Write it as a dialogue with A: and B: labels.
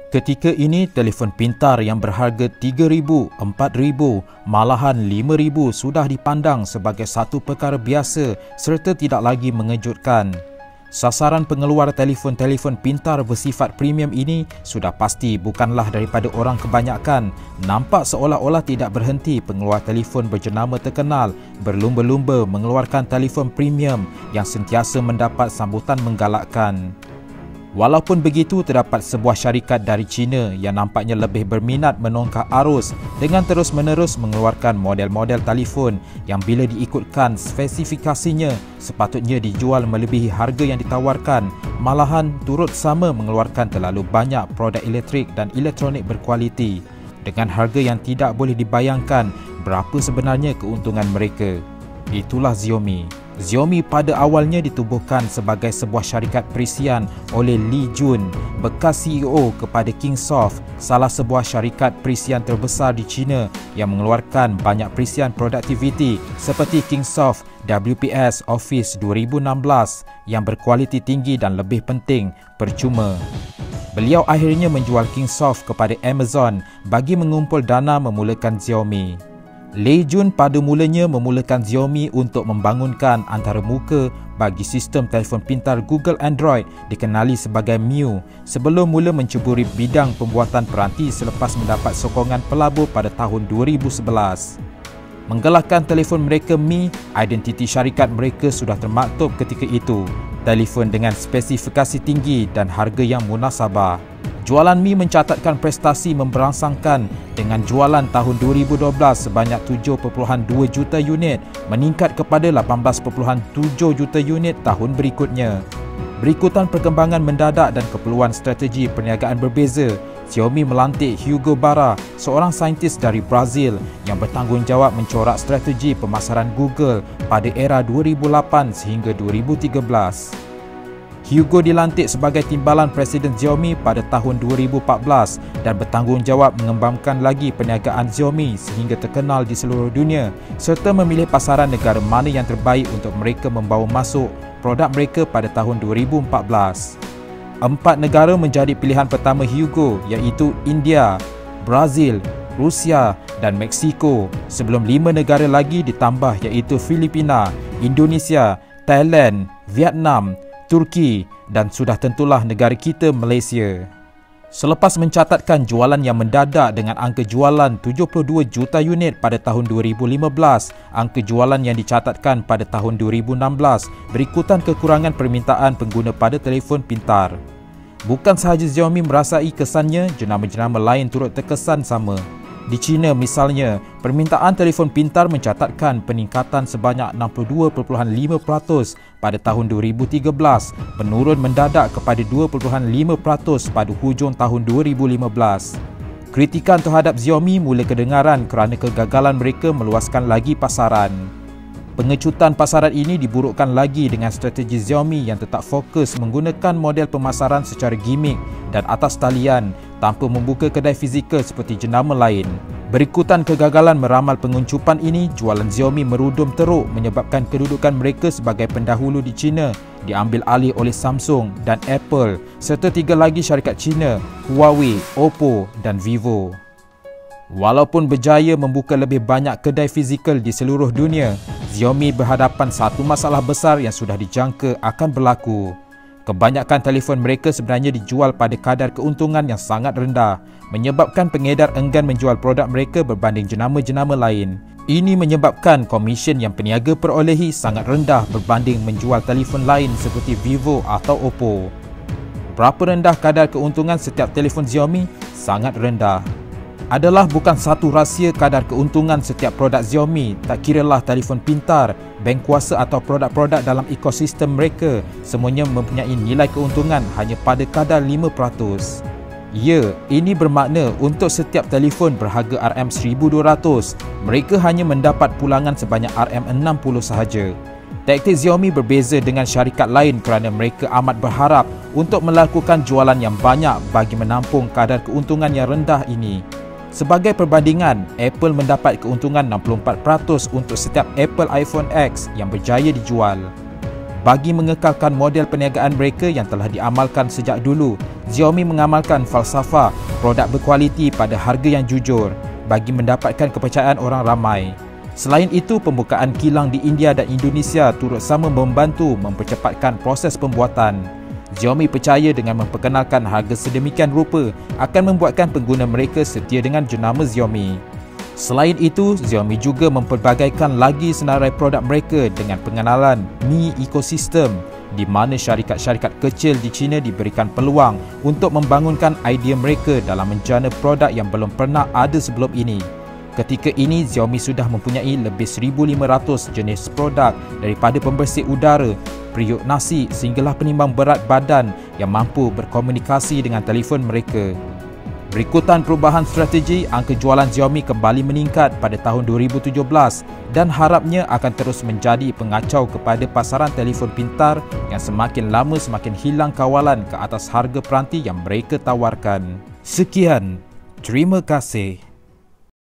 A: Ketika ini, telefon pintar yang berharga RM3,000, RM4,000, malahan RM5,000 sudah dipandang sebagai satu perkara biasa serta tidak lagi mengejutkan. Sasaran pengeluar telefon-telefon pintar bersifat premium ini sudah pasti bukanlah daripada orang kebanyakan. Nampak seolah-olah tidak berhenti pengeluar telefon berjenama terkenal berlumba-lumba mengeluarkan telefon premium yang sentiasa mendapat sambutan menggalakkan. Walaupun begitu, terdapat sebuah syarikat dari China yang nampaknya lebih berminat menongkak arus dengan terus-menerus mengeluarkan model-model telefon yang bila diikutkan spesifikasinya sepatutnya dijual melebihi harga yang ditawarkan, malahan turut sama mengeluarkan terlalu banyak produk elektrik dan elektronik berkualiti dengan harga yang tidak boleh dibayangkan berapa sebenarnya keuntungan mereka. Itulah Xiaomi. Xiaomi pada awalnya ditubuhkan sebagai sebuah syarikat perisian oleh Li Jun, bekas CEO kepada Kingsoft, salah sebuah syarikat perisian terbesar di China yang mengeluarkan banyak perisian produktiviti seperti Kingsoft WPS Office 2016 yang berkualiti tinggi dan lebih penting, percuma. Beliau akhirnya menjual Kingsoft kepada Amazon bagi mengumpul dana memulakan Xiaomi. Li Jun pada mulanya memulakan Xiaomi untuk membangunkan antarmuka bagi sistem telefon pintar Google Android dikenali sebagai MIUI sebelum mula menceburi bidang pembuatan peranti selepas mendapat sokongan pelabur pada tahun 2011. Menggalakkan telefon mereka Mi, identiti syarikat mereka sudah termaktub ketika itu. Telefon dengan spesifikasi tinggi dan harga yang munasabah. Jualan Mi mencatatkan prestasi memberangsangkan dengan jualan tahun 2012 sebanyak 7.2 juta unit meningkat kepada 18.7 juta unit tahun berikutnya. Berikutan perkembangan mendadak dan keperluan strategi perniagaan berbeza, Xiaomi melantik Hugo Barra, seorang saintis dari Brazil yang bertanggungjawab mencorak strategi pemasaran Google pada era 2008 sehingga 2013. Hugo dilantik sebagai timbalan Presiden Xiaomi pada tahun 2014 dan bertanggungjawab mengembangkan lagi perniagaan Xiaomi sehingga terkenal di seluruh dunia serta memilih pasaran negara mana yang terbaik untuk mereka membawa masuk produk mereka pada tahun 2014. 4 negara menjadi pilihan pertama Hugo iaitu India, Brazil, Rusia dan Meksiko sebelum 5 negara lagi ditambah iaitu Filipina, Indonesia, Thailand, Vietnam, Turki dan sudah tentulah negara kita Malaysia. Selepas mencatatkan jualan yang mendadak dengan angka jualan 72 juta unit pada tahun 2015, angka jualan yang dicatatkan pada tahun 2016 berikutan kekurangan permintaan pengguna pada telefon pintar. Bukan sahaja Xiaomi merasai kesannya, jenama-jenama lain turut terkesan sama. Di China misalnya, permintaan telefon pintar mencatatkan peningkatan sebanyak 62.5% pada tahun 2013, menurun mendadak kepada 2.5% pada hujung tahun 2015. Kritikan terhadap Xiaomi mula kedengaran kerana kegagalan mereka meluaskan lagi pasaran. Pengecutan pasaran ini diburukkan lagi dengan strategi Xiaomi yang tetap fokus menggunakan model pemasaran secara gimmick dan atas talian tanpa membuka kedai fizikal seperti jenama lain. Berikutan kegagalan meramal penguncupan ini, jualan Xiaomi merudum teruk menyebabkan kedudukan mereka sebagai pendahulu di China diambil alih oleh Samsung dan Apple serta 3 lagi syarikat China, Huawei, Oppo dan Vivo. Walaupun berjaya membuka lebih banyak kedai fizikal di seluruh dunia, Xiaomi berhadapan satu masalah besar yang sudah dijangka akan berlaku. Kebanyakan telefon mereka sebenarnya dijual pada kadar keuntungan yang sangat rendah, menyebabkan pengedar enggan menjual produk mereka berbanding jenama-jenama lain. Ini menyebabkan komisen yang peniaga perolehi sangat rendah berbanding menjual telefon lain seperti Vivo atau Oppo. Berapa rendah kadar keuntungan setiap telefon Xiaomi? Sangat rendah. Adalah bukan satu rahsia kadar keuntungan setiap produk Xiaomi, tak kiralah telefon pintar, bank kuasa atau produk-produk dalam ekosistem mereka, semuanya mempunyai nilai keuntungan hanya pada kadar 5%. Ya, ini bermakna untuk setiap telefon berharga RM1,200, mereka hanya mendapat pulangan sebanyak RM60 sahaja. Taktik Xiaomi berbeza dengan syarikat lain kerana mereka amat berharap untuk melakukan jualan yang banyak bagi menampung kadar keuntungan yang rendah ini. Sebagai perbandingan, Apple mendapat keuntungan 64% untuk setiap Apple iPhone X yang berjaya dijual. Bagi mengekalkan model perniagaan mereka yang telah diamalkan sejak dulu, Xiaomi mengamalkan falsafah produk berkualiti pada harga yang jujur bagi mendapatkan kepercayaan orang ramai. Selain itu, pembukaan kilang di India dan Indonesia turut sama membantu mempercepatkan proses pembuatan. Xiaomi percaya dengan memperkenalkan harga sedemikian rupa akan membuatkan pengguna mereka setia dengan jenama Xiaomi. Selain itu, Xiaomi juga mempelbagaikan lagi senarai produk mereka dengan pengenalan Mi Ecosystem, di mana syarikat-syarikat kecil di China diberikan peluang untuk membangunkan idea mereka dalam menjana produk yang belum pernah ada sebelum ini. Ketika ini, Xiaomi sudah mempunyai lebih 1,500 jenis produk daripada pembersih udara, periuk nasi sehinggalah penimbang berat badan yang mampu berkomunikasi dengan telefon mereka. Berikutan perubahan strategi, angka jualan Xiaomi kembali meningkat pada tahun 2017 dan harapnya akan terus menjadi pengacau kepada pasaran telefon pintar yang semakin lama semakin hilang kawalan ke atas harga peranti yang mereka tawarkan. Sekian, terima kasih.